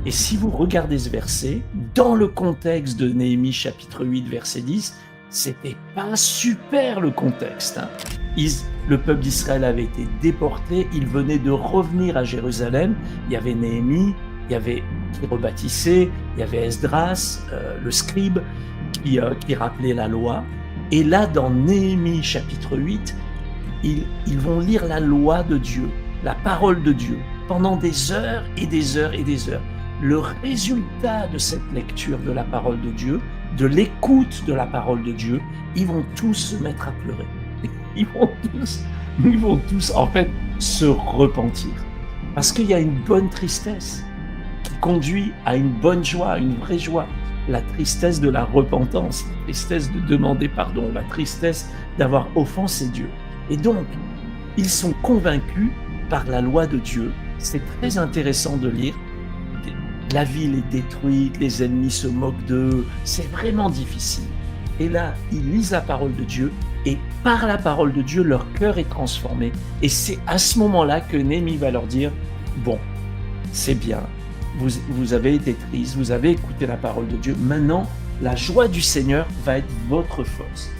Et si vous regardez ce verset, dans le contexte de Néhémie chapitre 8, verset 10, c'était pas super le contexte, hein. Le peuple d'Israël avait été déporté, il venait de revenir à Jérusalem, il y avait Néhémie, il y avait qui rebâtissait, il y avait Esdras, le scribe, qui rappelait la loi. Et là, dans Néhémie chapitre 8, ils vont lire la loi de Dieu, la parole de Dieu, pendant des heures et des heures et des heures. Le résultat de cette lecture de la parole de Dieu, de l'écoute de la parole de Dieu, ils vont tous se mettre à pleurer. Ils vont tous, en fait, se repentir. Parce qu'il y a une bonne tristesse qui conduit à une bonne joie, une vraie joie. La tristesse de la repentance, la tristesse de demander pardon, la tristesse d'avoir offensé Dieu. Et donc, ils sont convaincus par la loi de Dieu. C'est très intéressant de lire. La ville est détruite, les ennemis se moquent d'eux, c'est vraiment difficile. Et là, ils lisent la parole de Dieu, et par la parole de Dieu, leur cœur est transformé. Et c'est à ce moment-là que Néhémie va leur dire, bon, c'est bien, vous avez été triste, vous avez écouté la parole de Dieu, maintenant, la joie du Seigneur va être votre force.